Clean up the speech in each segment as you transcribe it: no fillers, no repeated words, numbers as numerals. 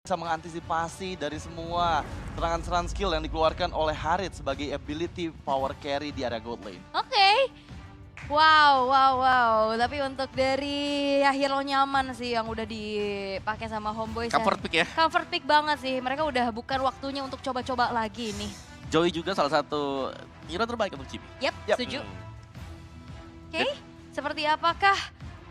bisa mengantisipasi dari semua serangan-serangan skill yang dikeluarkan oleh Harit sebagai ability power carry di area gold lane. Oke. Wow, wow, wow. Tapi untuk dari ya hero nyaman sih yang udah dipakai sama Homeboyz. Comfort pick ya. Comfort pick banget sih. Mereka udah bukan waktunya untuk coba-coba lagi nih. Joey juga salah satu hero terbaik untuk Chibi. Yap, Yap. setuju. Oke, seperti apakah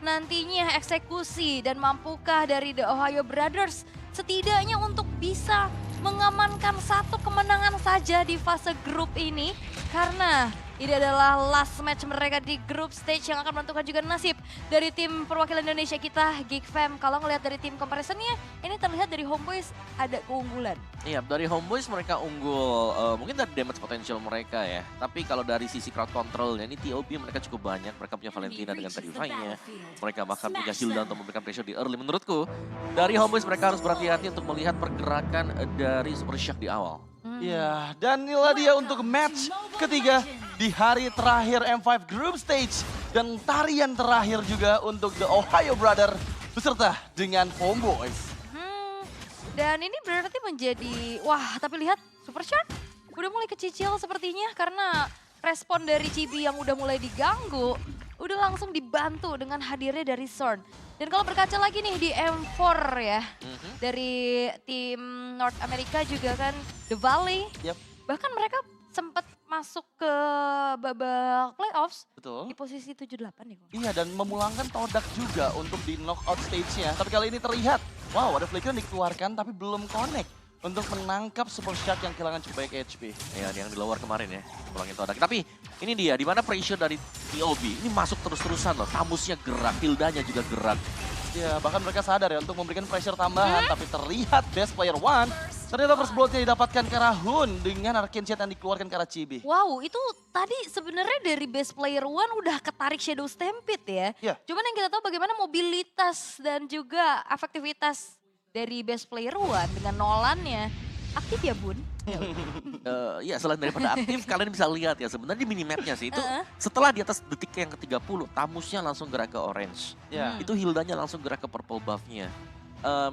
nantinya eksekusi dan mampukah dari The Ohio Brothers setidaknya untuk bisa mengamankan satu kemenangan saja di fase grup ini? Karena ini adalah last match mereka di group stage yang akan menentukan juga nasib dari tim perwakilan Indonesia kita, Geek Fam. Kalau ngelihat dari tim comparisonnya, ini terlihat dari Homeboyz ada keunggulan. Iya, dari Homeboyz mereka unggul, mungkin dari damage potential mereka ya. Tapi kalau dari sisi crowd controlnya, ini TOP mereka cukup banyak. Mereka punya Valentina dengan Purify-nya. Mereka bahkan punya Hilda untuk memberikan pressure di early. Menurutku, dari Homeboyz mereka harus berhati-hati untuk melihat pergerakan dari Super Shock di awal. Ya, dan inilah dia untuk match ketiga di hari terakhir M5 Group Stage. Dan tarian terakhir juga untuk The Ohio Brother beserta dengan Homeboyz. Dan ini berarti menjadi, wah tapi lihat Super Shark udah mulai kecicil sepertinya karena respon dari Chibi yang udah mulai diganggu, udah langsung dibantu dengan hadirnya dari Zorn. Dan kalau berkaca lagi nih di M4 ya, dari tim North America juga kan, The Valley, Yap, bahkan mereka sempat masuk ke babak playoffs betul. di posisi 7-8 nih. Iya, dan memulangkan Todak juga untuk di knockout stage-nya. Tapi kali ini terlihat, wow ada flicker yang dikeluarkan tapi belum connect untuk menangkap Super Shark yang kehilangan cukup banyak HP. Ya, yang di lower kemarin ya, pulangin Todak. Tapi ini dia, di mana pressure dari TOB ini masuk terus-terusan loh. Tamusnya gerak, Hildanya juga gerak. Ya, bahkan mereka sadar ya untuk memberikan pressure tambahan. Tapi terlihat best player one, ternyata first blood-nya didapatkan ke arah Hun dengan Arcane Shot yang dikeluarkan ke arah Chibi. Wow, itu tadi sebenarnya dari best player one udah ketarik Shadow Stampede ya. Iya. Cuman yang kita tahu bagaimana mobilitas dan juga efektivitas dari best player one dengan Nolannya. Aktif ya Bun? Ya selain daripada aktif, kalian bisa lihat ya sebenarnya di minimapnya sih itu setelah di atas detik yang ke-30, Tamusnya langsung gerak ke orange. Ya. Itu Hildanya langsung gerak ke purple buff-nya.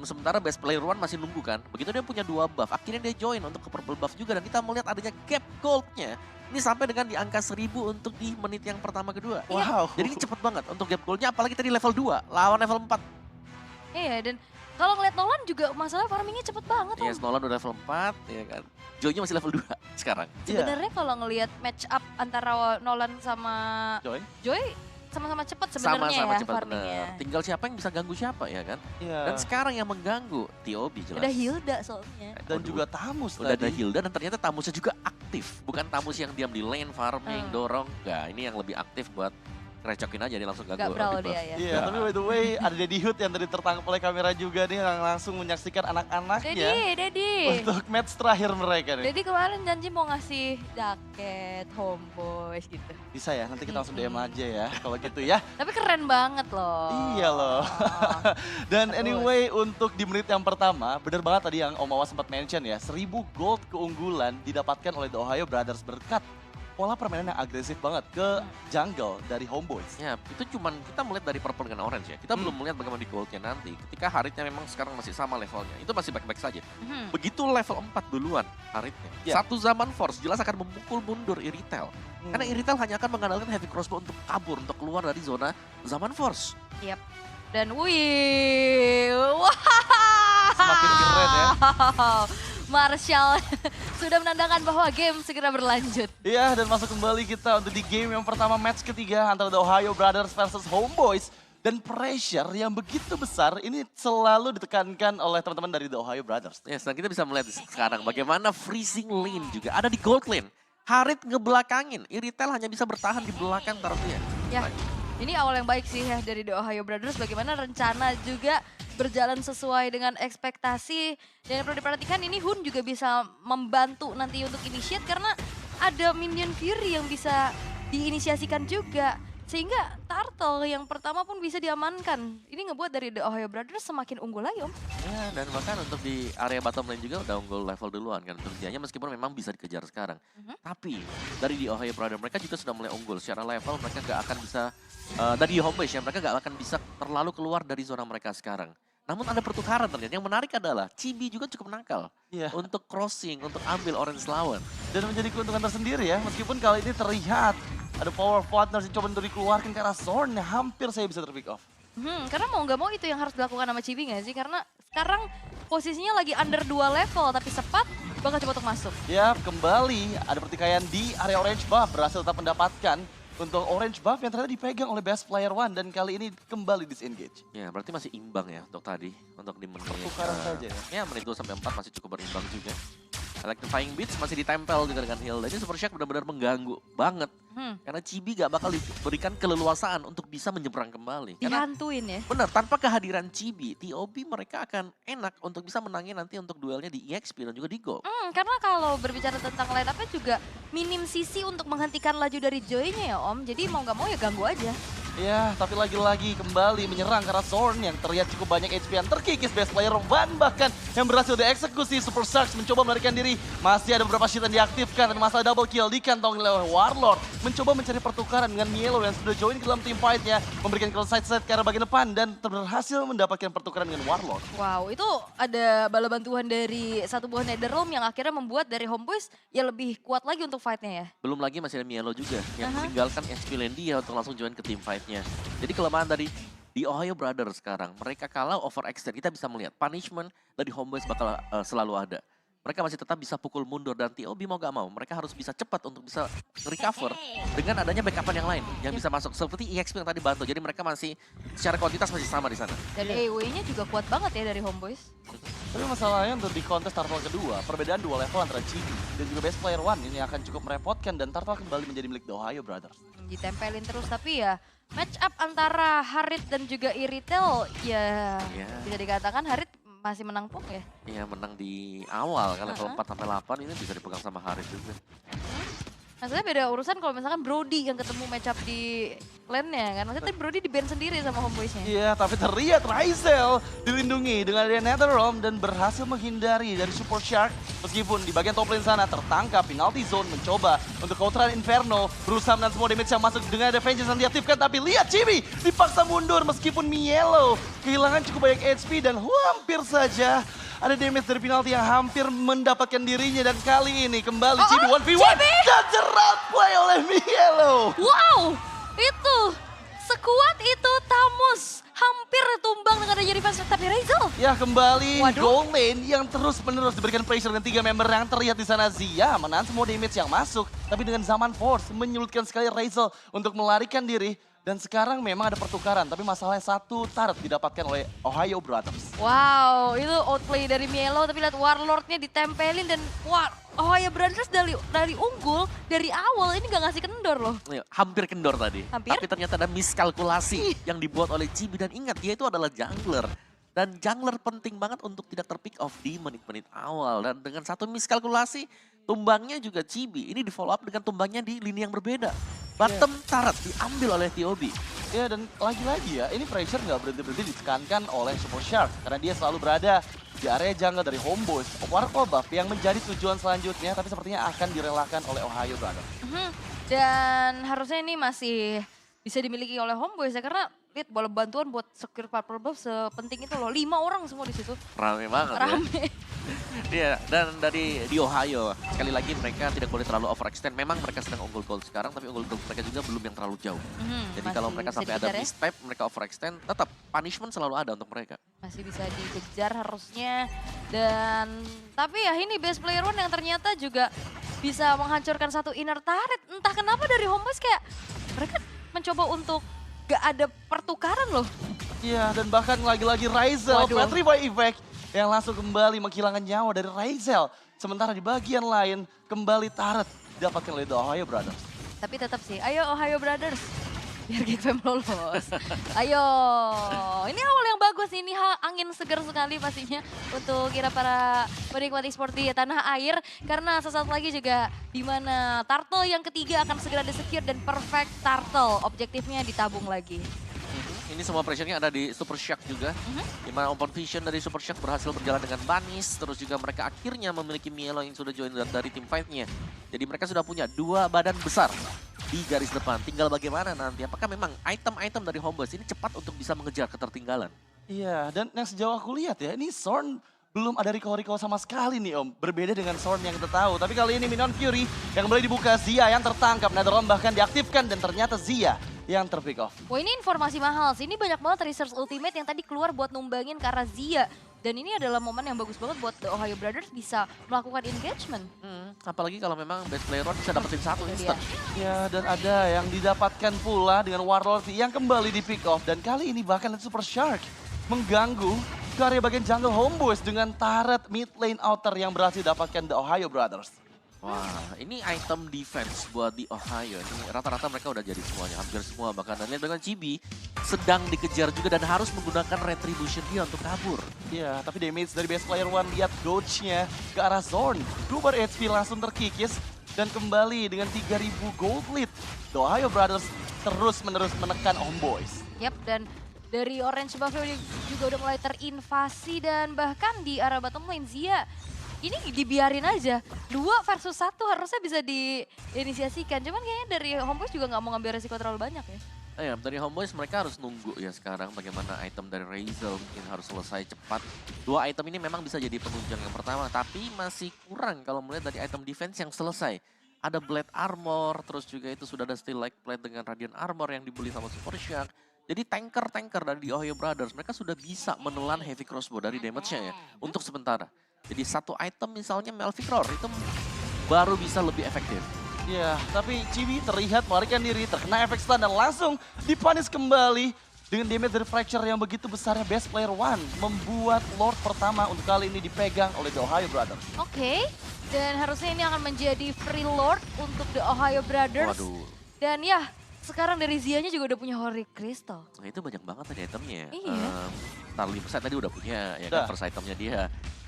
Sementara best player one masih nunggu kan, begitu dia punya 2 buff, akhirnya dia join untuk ke purple buff juga dan kita melihat adanya gap gold-nya. Ini sampai dengan di angka 1000 untuk di menit yang pertama kedua. Wow. Jadi ini cepet banget untuk gap gold-nya, apalagi tadi level 2 lawan level 4. Iya, dan kalau ngeliat Nolan juga masalah farmingnya cepet banget. Yes, Nolan udah level 4 ya kan. Joy-nya masih level 2 sekarang. Iya. Sebenarnya kalau ngelihat match up antara Nolan sama Joy? Joy sama-sama cepet sebenarnya Sama-sama ya cepat farmingnya. bener. Tinggal siapa yang bisa ganggu siapa ya kan. Iya. Dan sekarang yang mengganggu TOB jelas. Ada Hilda soalnya. Dan juga Tamus udah tadi. ada Hilda dan ternyata Tamusnya juga aktif. Bukan Tamus yang diam di lane farming, dorong. Enggak, ini yang lebih aktif buat ngerecokin aja dia langsung Gak ganggu. brawl di buff. dia ya. Iya, tapi by the way ada Daddy Hood yang tadi tertangkap oleh kamera juga nih yang langsung menyaksikan anak-anaknya Dedi. untuk match terakhir mereka nih. Dedi kemarin janji mau ngasih jaket Homeboyz gitu. Bisa ya, nanti kita langsung DM aja ya kalau gitu ya. Tapi keren banget loh. Iya loh. Dan anyway untuk di menit yang pertama, bener banget tadi yang Om Awas sempat mention ya, 1000 gold keunggulan didapatkan oleh The Ohio Brothers berkat pola permainan yang agresif banget ke jungle dari Homeboyz. Ya, itu cuman kita melihat dari purple dengan orange ya. Kita belum melihat bagaimana di goldnya nanti. Ketika Haritnya memang sekarang masih sama levelnya, itu masih baik-baik saja. Begitu level 4 duluan Haritnya, Ya. satu zaman Force jelas akan memukul mundur Iritel. Karena Iritel hanya akan mengandalkan heavy crossbow untuk kabur, untuk keluar dari zona zaman Force. Yap. Dan wih, wah. Semakin keren ya. Marshall sudah menandakan bahwa game segera berlanjut. Iya, dan masuk kembali kita untuk di game yang pertama match ketiga antara The Ohio Brothers versus Homeboyz. Dan pressure yang begitu besar ini selalu ditekankan oleh teman-teman dari The Ohio Brothers. Ya, dan kita bisa melihat sekarang bagaimana freezing lane juga ada di gold lane. Harit ngebelakangin, Iritel hanya bisa bertahan di belakang taruhnya. Ya, ini awal yang baik sih ya dari The Ohio Brothers. Bagaimana rencana juga berjalan sesuai dengan ekspektasi. Dan yang perlu diperhatikan ini Hun juga bisa membantu nanti untuk initiate karena ada minion Fury yang bisa diinisiasikan juga. Sehingga Turtle yang pertama pun bisa diamankan. Ini ngebuat dari The Ohio Brothers semakin unggul lagi Om. Ya, dan bahkan untuk di area bottom lane juga udah unggul level duluan kan. Untuk dianya meskipun memang bisa dikejar sekarang. Tapi dari di Ohio Brothers mereka juga sudah mulai unggul. Secara level mereka gak akan bisa, dari Homeboyz ya, mereka gak akan bisa terlalu keluar dari zona mereka sekarang. Namun ada pertukaran ternyata. Yang menarik adalah Chibi juga cukup nakal Iya. untuk crossing, untuk ambil orange lawan. Dan menjadi keuntungan tersendiri ya, meskipun kali ini terlihat ada power partners yang coba untuk dikeluarkan ke arah Zorn yang hampir saya bisa terpick off. Karena mau nggak mau itu yang harus dilakukan sama Chibi nggak sih? Karena sekarang posisinya lagi under 2 level, tapi Sepat bakal coba untuk masuk. Ya, kembali ada pertikaian di area orange buff, berhasil tetap mendapatkan untuk orange buff yang ternyata dipegang oleh best player one dan kali ini kembali disengage. Ya, berarti masih imbang ya untuk tadi. Untuk di menit. Pertukaran saja ya. Ya, menit 2 sampai 4 masih cukup berimbang juga. Electrifying Beats masih ditempel juga dengan heal. Jadi Super Shock benar-benar mengganggu banget. Karena Chibi gak bakal diberikan keleluasaan untuk bisa menyeberang kembali. Karena Dihantuin ya. benar, tanpa kehadiran Chibi, TOB mereka akan enak untuk bisa menangin nanti untuk duelnya di EXP dan juga di GO. Karena kalau berbicara tentang line up-nya juga minim sisi untuk menghentikan laju dari Joy-nya ya Om. Jadi mau nggak mau ya ganggu aja. Ya, tapi lagi-lagi kembali menyerang ke arah Zorn yang terlihat cukup banyak HP yang terkikis best player one bahkan yang berhasil dieksekusi. Super Sharks mencoba melarikan diri. Masih ada beberapa shit yang diaktifkan dan masalah double kill dikantong oleh Warlord. Mencoba mencari pertukaran dengan Mielo yang sudah join ke dalam team fight-nya. Memberikan kill side-side ke arah bagian depan dan berhasil mendapatkan pertukaran dengan Warlord. Wow, itu ada bala bantuan dari satu buah Netherrealm yang akhirnya membuat dari Homeboys ya lebih kuat lagi untuk fight-nya ya. Belum lagi masih ada Mielo juga yang meninggalkan HP lane dia untuk langsung join ke team fight-nya. Jadi kelemahan dari di Ohio Brothers sekarang, mereka kalah overextend. Kita bisa melihat punishment dari Homeboys bakal selalu ada. Mereka masih tetap bisa pukul mundur dan TOB mau gak mau. Mereka harus bisa cepat untuk bisa recover dengan adanya backupan yang lain yang bisa masuk. Seperti EXP yang tadi bantu. Jadi mereka masih secara kuantitas masih sama di sana. Dan AoE-nya juga kuat banget ya dari Homeboys. Tapi masalahnya untuk di kontes Turtle kedua, perbedaan 2 level antara Chibi dan juga best player one ini akan cukup merepotkan dan Turtle kembali menjadi milik The Ohio Brothers. Ditempelin terus tapi ya match up antara Harit dan juga Iritel ya bisa dikatakan Harit masih menang pun ya. Iya, menang di awal kan level 4 sampai 8 ini bisa dipegang sama Harit juga. Maksudnya beda urusan kalau misalkan Brody yang ketemu match up di lane-nya kan. Maksudnya tadi Brody di ban sendiri sama Homeboys-nya. Iya, tapi terlihat Raizel dilindungi dengan adanya Netherrealm dan berhasil menghindari dari Super Shark. Meskipun di bagian top lane sana tertangkap penalty zone mencoba untuk counteran Inferno. Berusaha menahan semua damage yang masuk dengan ada Vengeance yang diaktifkan. Tapi lihat Chibi dipaksa mundur meskipun Mielo kehilangan cukup banyak HP dan hampir saja ada damage dari penalti yang hampir mendapatkan dirinya. Dan kali ini kembali Chibi 1v1 dan jerat play oleh Mielo. Wow, itu sekuat itu Tamus hampir tumbang dengan adanya reverse tapi Raizel. Ya kembali Waduh. gold lane yang terus-menerus diberikan pressure dengan 3 member yang terlihat di sana. Zia menahan semua damage yang masuk. Tapi dengan zaman force menyulitkan sekali Raizel untuk melarikan diri. Dan sekarang memang ada pertukaran, tapi masalahnya satu turret didapatkan oleh Ohio Brothers. Wow, itu outplay dari Mielo tapi lihat Warlord-nya ditempelin dan Ohio Brothers dari unggul dari awal ini gak ngasih kendor loh. Iya, hampir kendor tadi. Hampir? Tapi ternyata ada miskalkulasi yang dibuat oleh Chibi. Dan ingat, dia itu adalah jungler. Dan jungler penting banget untuk tidak terpick off di menit-menit awal. Dan dengan satu miskalkulasi, tumbangnya juga Chibi. Ini di follow up dengan tumbangnya di lini yang berbeda. Bottom turret diambil oleh TOB. Ya dan lagi-lagi ya, ini pressure nggak berhenti-berhenti ditekankan oleh Super Shark. Karena dia selalu berada di area jungle dari Homeboys. Warco buff yang menjadi tujuan selanjutnya, tapi sepertinya akan direlakan oleh Ohio Brothers. Dan harusnya ini masih bisa dimiliki oleh Homeboys ya karena lihat bola bantuan buat secure purple buff sepenting itu loh. 5 orang semua di situ. Rame banget ya. Rame. Iya, dan di Ohio, sekali lagi mereka tidak boleh terlalu overextend. Memang mereka sedang unggul gold sekarang, tapi unggul gold mereka juga belum yang terlalu jauh. Jadi kalau Masih mereka bisa sampai ada dikejar ya. misstep, mereka overextend, tetap punishment selalu ada untuk mereka. Masih bisa dikejar harusnya. Dan tapi ya ini best player one yang ternyata juga bisa menghancurkan satu inner turret. Entah kenapa dari Homeboys kayak mereka mencoba untuk gak ada pertukaran loh. Iya, dan bahkan lagi-lagi Raizel, Waduh. Petrify Effect yang langsung kembali menghilangkan nyawa dari Raizel. Sementara di bagian lain, kembali turret didapatkan oleh The Ohio Brothers. Tapi tetap sih, ayo Ohio Brothers. Biar Geek Fam lolos. Ayo, ini awal yang bagus, ini angin segar sekali pastinya untuk kira para penikmat e-sport di tanah air. Karena sesaat lagi juga di mana Turtle yang ketiga akan segera disecure dan perfect Turtle. Objektifnya ditabung lagi. Ini semua pressure-nya ada di Super Shock juga. Di mana open vision dari Super Shock berhasil berjalan dengan manis. Terus juga mereka akhirnya memiliki Mielo yang sudah join dari tim fight-nya. Jadi mereka sudah punya 2 badan besar di garis depan. Tinggal bagaimana nanti, apakah memang item-item dari Homeboys ini cepat untuk bisa mengejar ketertinggalan. Iya, dan yang sejauh aku lihat ya, ini Zorn belum ada recall-recall sama sekali nih Om. Berbeda dengan Zorn yang kita tahu. Tapi kali ini Minion Fury yang kembali dibuka, Zia yang tertangkap. Netherrealm bahkan diaktifkan dan ternyata Zia yang terpick off. Wah ini informasi mahal sih, ini banyak banget research ultimate yang tadi keluar buat numbangin ke arah Zia. Dan ini adalah momen yang bagus banget buat The Ohio Brothers bisa melakukan engagement. Apalagi kalau memang best player one bisa dapetin satu Itu instant. Ya, dan ada yang didapatkan pula dengan Warlord yang kembali di pick off. Dan kali ini bahkan ada Super Shark mengganggu ke area bagian jungle Homeboys dengan turret mid lane outer yang berhasil didapatkan The Ohio Brothers. Wah, ini item defense buat di Ohio. Ini rata-rata mereka udah jadi semuanya, hampir semua. Bahkan dan lihat bahkan Chibi sedang dikejar juga dan harus menggunakan retribution dia untuk kabur. Ya, tapi damage dari best player one, lihat dodge-nya ke arah Zorn. Bloober HP langsung terkikis dan kembali dengan 3000 gold lead. The Ohio Brothers terus-menerus menekan Homeboys. Yap, dan dari Orange Buffalo juga udah mulai terinvasi dan bahkan di arah bottom lane Zia ini dibiarin aja. 2 versus 1 harusnya bisa diinisiasikan. Cuman kayaknya dari Homeboys juga nggak mau ngambil resiko terlalu banyak ya. Ya, dari Homeboys mereka harus nunggu ya sekarang bagaimana item dari Razel mungkin harus selesai cepat. 2 item ini memang bisa jadi penunjang yang pertama, tapi masih kurang kalau melihat dari item defense yang selesai. Ada Blade Armor, terus juga itu sudah ada Steel Like Blade dengan Radiant Armor yang dibeli sama Super Shark. Jadi tanker-tanker dari The Ohio Brothers, mereka sudah bisa menelan Heavy Crossbow dari damage-nya ya, untuk sementara. Jadi satu item misalnya Melvic Roar itu baru bisa lebih efektif. Ya, tapi Chibi terlihat melarikan diri, terkena efek stun dan langsung dipanis kembali dengan damage dari fracture yang begitu besarnya best player one. Membuat Lord pertama untuk kali ini dipegang oleh The Ohio Brothers. Oke, dan harusnya ini akan menjadi free Lord untuk The Ohio Brothers. Waduh, Dan ya, sekarang dari Zia-nya juga udah punya Holy Crystal. nah itu banyak banget tadi itemnya. Iya. Starling Sight tadi udah punya, ya Udah. kan first itemnya dia.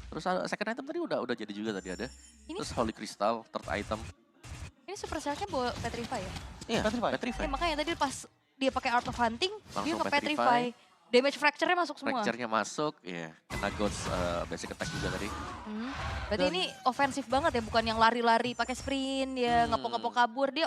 Terus second item tadi udah jadi juga tadi ada. Ini- Terus Holy Crystal, third item. Ini Super Shark-nya bawa Petrify ya? Iya, Petrify. Petrify. Ya, makanya tadi pas dia pakai Art of Hunting, dia Langsung nge-Petrify. Damage fracture-nya masuk semua. Fracture-nya masuk, ya. Kena Ghost basic attack juga tadi. Berarti Dan- ini ofensif banget ya, bukan yang lari-lari pakai sprint, dia ngepok-ngepok kabur, dia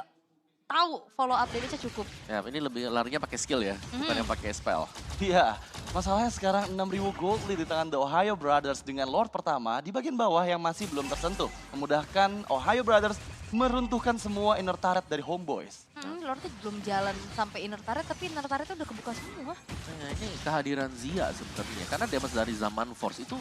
tahu follow up damage-nya cukup. Ya, ini lebih larinya pakai skill ya, bukan yang pakai spell. Iya, masalahnya sekarang 6.000 gold lead di tangan The Ohio Brothers dengan Lord pertama di bagian bawah yang masih belum tersentuh. Memudahkan Ohio Brothers meruntuhkan semua inner turret dari Homeboys. Lord tuh belum jalan sampai inner turret, tapi inner turret udah kebuka semua. Nah, ini kehadiran Zia sebenarnya, karena damage dari Zaman Force itu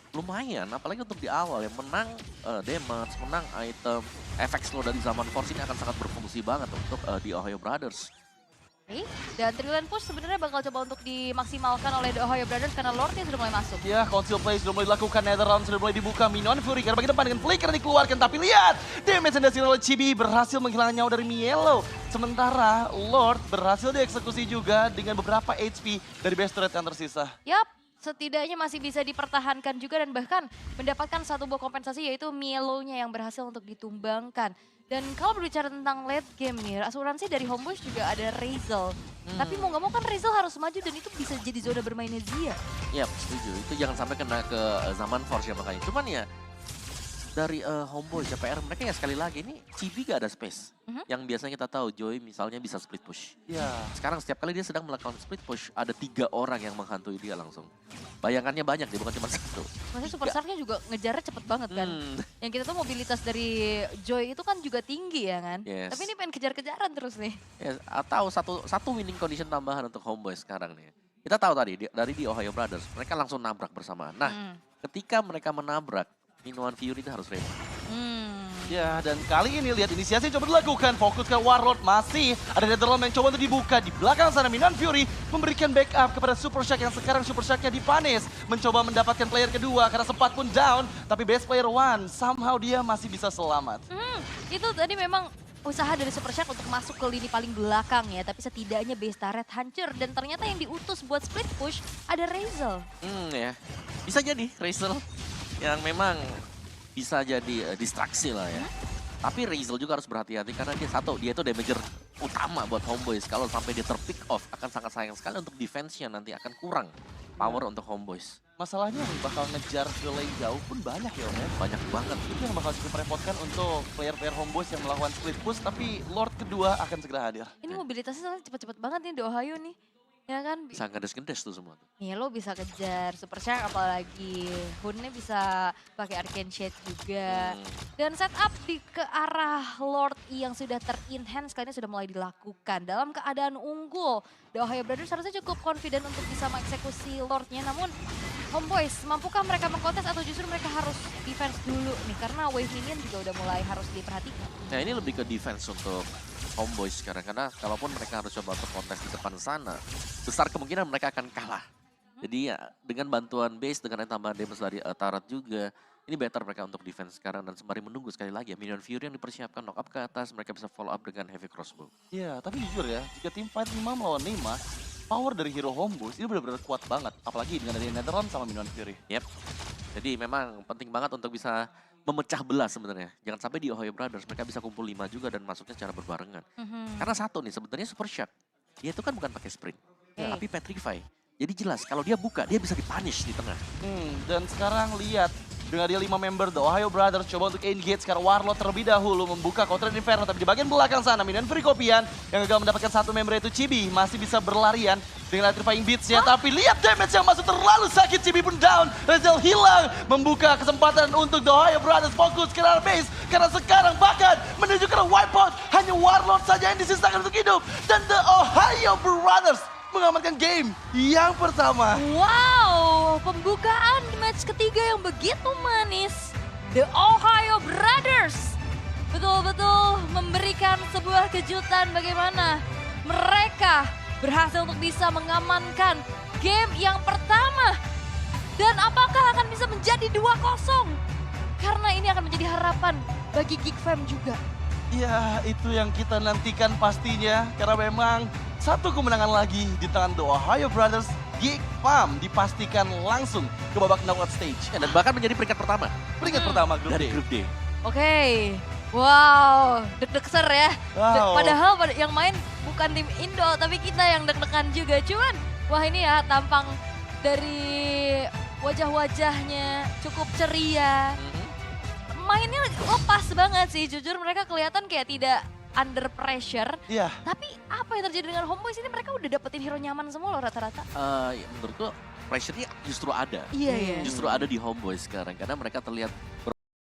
lumayan, apalagi untuk di awal ya, menang damage, menang item, efek slow dari Zaman Force ini akan sangat berfungsi banget untuk di Ohio Brothers. Oke, dan Trillion Push sebenarnya bakal coba untuk dimaksimalkan oleh The Ohio Brothers karena Lordnya sudah mulai masuk. Ya, conceal play sudah mulai dilakukan, Netherrealm sudah mulai dibuka, Minion Fury karena bagian depan dengan flicker dikeluarkan, tapi lihat! Damage yang dihasilkan oleh Chibi berhasil menghilangkan nyawa dari Mielo. Sementara Lord berhasil dieksekusi juga dengan beberapa HP dari best turret yang tersisa. Yap, setidaknya masih bisa dipertahankan juga dan bahkan mendapatkan satu buah kompensasi yaitu Mielo-nya yang berhasil untuk ditumbangkan. Dan kalau berbicara tentang late game nih, asuransi dari Homeboys juga ada Razel. Tapi mau nggak mau kan Razel harus maju dan itu bisa jadi zona bermainnya Zia. Yap, setuju. Itu jangan sampai kena ke Zaman Force ya makanya. Cuman ya, dari Homeboys ya PR mereka ya sekali lagi, ini Chibi gak ada space. Yang biasanya kita tahu, Joy misalnya bisa split push. Ya, Sekarang setiap kali dia sedang melakukan split push, ada 3 orang yang menghantui dia langsung. Bayangannya banyak dia, bukan cuma satu. Maksudnya Super Shark-nya juga ngejarnya cepet banget kan. Yang kita tuh mobilitas dari Joy itu kan juga tinggi ya kan. Yes. Tapi ini pengen kejar-kejaran terus nih. Ya, atau satu winning condition tambahan untuk Homeboys sekarang nih. Kita tahu tadi, dari di Ohio Brothers, mereka langsung nabrak bersamaan. Nah, ketika mereka menabrak, Minion Fury itu harus ready. ya, dan kali ini lihat inisiasi coba dilakukan, fokus ke Warlord, masih ada Netherrealm yang coba untuk dibuka. Di belakang sana Minion Fury memberikan backup kepada Super Shark yang sekarang Super Shark-nya dipanis. Mencoba mendapatkan player kedua karena sempat pun down, tapi best player one somehow dia masih bisa selamat. Itu tadi memang usaha dari Super Shark untuk masuk ke lini paling belakang ya. Tapi setidaknya base turret hancur dan ternyata yang diutus buat split push ada Razel. Ya, bisa jadi Razel yang memang bisa jadi distraksi lah ya. Tapi Razel juga harus berhati-hati karena dia itu damager utama buat Homeboys. Kalau sampai dia terpick off akan sangat sayang sekali untuk defense-nya, nanti akan kurang power untuk Homeboys. Masalahnya yang bakal ngejar ke lane jauh pun banyak ya Om ya. Banyak banget. Itu yang bakal cukup merepotkan untuk player-player Homeboys yang melakukan split push, tapi Lord kedua akan segera hadir. Ini mobilitasnya soalnya cepet-cepet banget nih di Ohio nih. Ya kan? Bisa ngedes-ngedes tuh semua. Nilo bisa kejar Super Shark apalagi. Hunnya bisa pakai Arcane Shade juga. Dan setup ke arah Lord E yang sudah ter-enhance kali ini sudah mulai dilakukan. Dalam keadaan unggul, The Ohio Brothers harusnya cukup confident untuk bisa mengeksekusi Lordnya. Namun Homeboys, mampukah mereka mengkontes atau justru mereka harus defense dulu nih? Karena wave minion juga udah mulai harus diperhatikan. Nah ini lebih ke defense untuk Homeboys sekarang. Karena kalaupun mereka harus coba untuk kontes di depan sana, besar kemungkinan mereka akan kalah. Jadi ya dengan bantuan base, dengan tambahan damage dari Turret juga, ini better mereka untuk defense sekarang dan sembari menunggu sekali lagi ya. Minion Fury yang dipersiapkan knock up ke atas, mereka bisa follow up dengan heavy crossbow. Iya, tapi jujur ya, jika tim fight 5 melawan 5, power dari hero Homeboys ini benar-benar kuat banget. Apalagi dengan dari Netherrealm sama Minion Fury. Yep. Jadi memang penting banget untuk bisa memecah belah sebenarnya. Jangan sampai di Ohio Brothers mereka bisa kumpul 5 juga dan masuknya secara berbarengan. Karena satu nih, sebenarnya Super Shark, dia itu kan bukan pakai sprint, tapi Petrify. Jadi jelas kalau dia buka, dia bisa dipunish di tengah. Dan sekarang lihat, dengan dia 5 member The Ohio Brothers coba untuk engage karena Warlord terlebih dahulu membuka Counter Inferno. Tapi di bagian belakang sana Minion Fury Kopian yang gagal mendapatkan satu member yaitu Chibi. Masih bisa berlarian dengan Electrifying Beats-nya. Tapi lihat damage yang masuk terlalu sakit, Chibi pun down. Rezel hilang, membuka kesempatan untuk The Ohio Brothers fokus ke arah base. Karena sekarang bahkan menuju ke arah wipeout. Hanya Warlord saja yang disisakan untuk hidup. Dan The Ohio Brothers mengamankan game yang pertama. Wow, pembukaan match ketiga yang begitu manis. The Ohio Brothers betul-betul memberikan sebuah kejutan bagaimana mereka berhasil untuk bisa mengamankan game yang pertama. Dan apakah akan bisa menjadi 2-0? Karena ini akan menjadi harapan bagi Geek Fam juga. Ya, itu yang kita nantikan pastinya. Karena memang satu kemenangan lagi di tangan The Ohio Brothers. Geek Fam dipastikan langsung ke babak knockout stage. Ya, dan bahkan menjadi peringkat pertama Peringkat pertama grup dari D. grup D. Oke, wow, deg-degser ya. Wow. Padahal yang main bukan tim Indo, tapi kita yang deg-degan juga. Cuman, wah ini ya tampang dari wajah-wajahnya cukup ceria. Mainnya lepas banget sih, jujur mereka kelihatan kayak tidak under pressure. Iya. Tapi apa yang terjadi dengan Homeboys ini, mereka udah dapetin hero nyaman semua loh rata-rata. Ya, menurutku pressure-nya justru ada. Iya, iya. Justru ada di Homeboys sekarang karena mereka terlihat